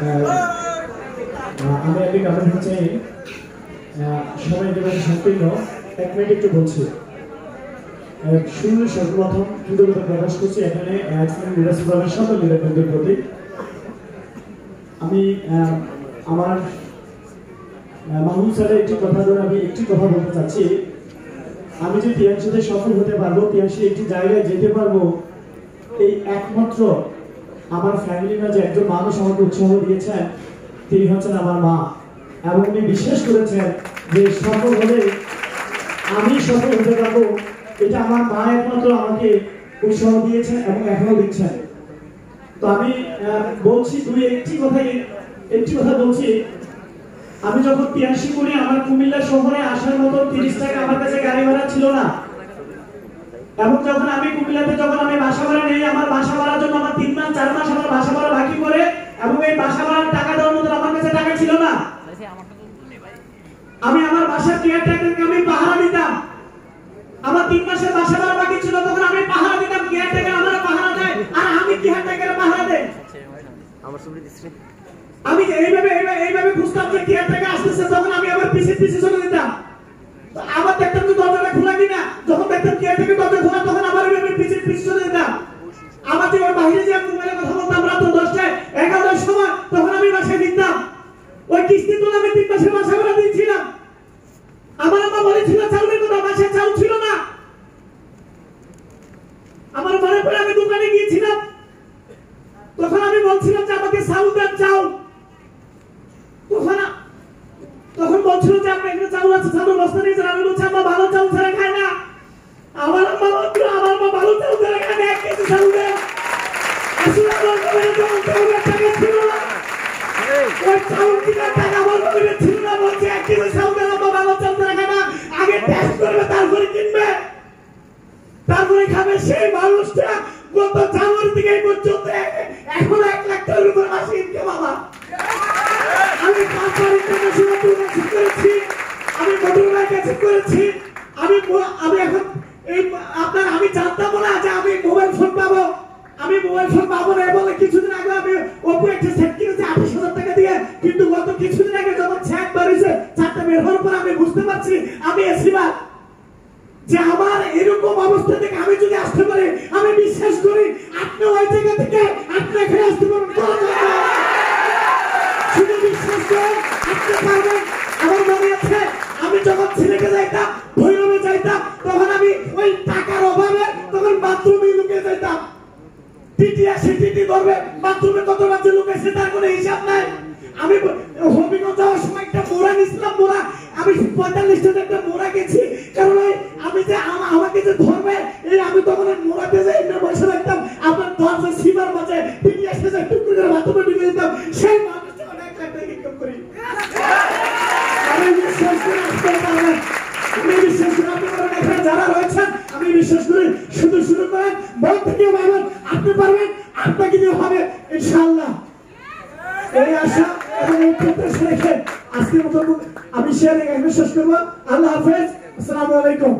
আমি আগে কথা বলতে চাই, সবাই যেভাবে সম্পূর্ণ 1 মিনিট একটু বলছি। শুরু সর্বপ্রথম কৃতজ্ঞতা প্রকাশ করছি এখানে সকল লিডারদের প্রতি। আমি আমার মাহমুদ স্যারের একটি কথা ধরে আমি একটি কথা বলতে চাচ্ছি। আমি যে তিয়াংশিতে সফল হতে পারবো, তিয়াংশি একটি জায়গায় যেতে পারবো, এই একমাত্র আমার ফ্যামিলি না যে একজন মানুষ আমাকে উৎসাহ দিয়েছেন, তিনি হচ্ছেন আমার মা। এবং উনি বিশ্বাস করেছেন যে সফল হলে আমি সফল হতে পারবো, এটা আমার মা একমাত্র আমাকে উৎসাহ দিয়েছেন এবং এখনো দিচ্ছেন। তো আমি বলছি একটি কথা বলছি। আমি যখন 83 করি, আমার কুমিল্লা শহরে আসার মতো 30 টাকা আমার কাছে গাড়ি ভাড়া ছিল না। এবং যখন আমি কুমিল্লাতে আমি বাসা ভাড়া নেই, আমার বাসা ভাড়ার জন্য আমার 3 মাস 4 মাস আমার বাসা ভাড়া বাকি পড়ে, এবং এই বাসা ভাড়ার টাকা দেওয়ার মতো আমার কাছে টাকা ছিল না। আমি আমার বাসার কেয়ারটেকারকে আমি পাহারা দিতাম। আমার 3 মাসের বাসা ভাড়া বাকি ছিল, তখন আমি পাহারা দিতাম, কেয়ারটেকার আমার পাহারা দেয় আর আমি কেয়ারটেকারের পাহারা দেই। আমি এইভাবে বুঝতাম যে কেয়ারটেকার আসতেছে, তখন আমি আবার পিছে চলে যেতাম। আবার দেখতাম যে দরজাটা খোলা কিনা, যখন দেখতাম কেয়ারটেকার দরজা খোলা, তখন আবার এইভাবে পিছে চলে যেতাম। আবার যে ওর বাইরে যে মোবাইলে কথা বলতাম রাত 10টায় 11টার সময়, তখন আমি বাসায় ফিরতাম। ওই কিস্তি তো আমি 3 মাসের বাসা ভাড়া দিয়েছিলাম। আমার আম্মা বলেছিল চাউলের কথা, বাসায় চাউল ছিল না। আমার মনে পড়ে আমি দোকানে গিয়েছিলাম, তখন আমি বলছিলাম যে আমাকে চাউল দেন, চাউল। তখন বলছিল যে আপনার এখানে চাউল আছে, চাউল বস্তা নিয়ে যান। আমি বলছি আম্মা ভালো চাউল ছাড়া খায় না। আমার আম্মা ভালো চাউল ছাড়া খায় না, 1 কেজি চাউল দেন। আসলে আমার চাউলের টাকা ছিল না, ওই চাউল কিনার টাকা আমার কাছে ছিল না। বলছে 1 কেজি চাউল দেন, আম্মা ভালো চাউল ছাড়া খায় না, আগে টেস্ট করবে তারপরে কিনবে, তারপরে খাবে। সেই মানুষটা গত জানুয়ারি থেকে এই পর্যন্ত এখন 1 লাখ টাকার উপর মাসে ইনকাম আমার। আমি 5 বার ইন্টারন্যাশনাল টুর্নামেন্ট করেছি, আমি মোটরবাইক কাছে করেছি। আমি এখন আমি জানতাম না যে আমি মোবাইল ফোন পাবো। আমি মোবাইল ফোন পাবো না বলে কিছুদিন আগে আমি ওপো একটা সেট কিনেছি 28,000 টাকা দিয়ে। কিন্তু গত কিছুদিন আগে যখন সেট বাড়িছে, 4টা বের হওয়ার পর আমি বুঝতে পারছি আমি এসিবার যে আমার এরকম অবস্থা থেকে আমি যদি আসতে পারি, আমি বিশ্বাস করি আপনি ওই জায়গা থেকে আপনি এখানে আসতে পারবেন। শুধু বিশ্বাস করেন, আপনি পারবেন। আমার মনে আছে আমি যখন ছেলেকে যাইতাম, ভৈরবে যাইতাম, তখন আমি ওই টাকার অভাবে তখন বাথরুমে লুকিয়ে যাইতাম। টিটি আসে, টিটি ধরবে, বাথরুমে কত বাজে লুকিয়েছে তার কোনো হিসাব নাই। আমি হবিগঞ্জ যাওয়ার সময় একটা মোড়া নিয়েছিলাম, মোড়া আমি 45 টাকা একটা মোড়া গেছি, কারণ আমি যে আমাকে যে ধরবে এই আমি তখন মোড়াতে যাই না বসে রাখতাম। আপনার দরজা সীমার মাঝে টিটি আসে যায়, টুকরো করে বাথরুমে ঢুকে যেতাম। সেই মানুষটা অনেক টাকা ইনকাম করি। আমি বিশ্বাস করি আসতে পারবেন, আমি বিশ্বাস করি আপনি পারবেন। এখানে যারা রয়েছেন আমি বিশ্বাস করি, শুধু শুরু করেন, মন থেকে ভাবেন আপনি পারবেন, আপনাকে দিয়ে হবে ইনশাআল্লাহ। এই আশা এবং এই প্রত্যাশা রেখে আজকের মতো আমি শেয়ার এখানে শেষ করবো। আল্লাহ হাফেজ, আসসালামু আলাইকুম।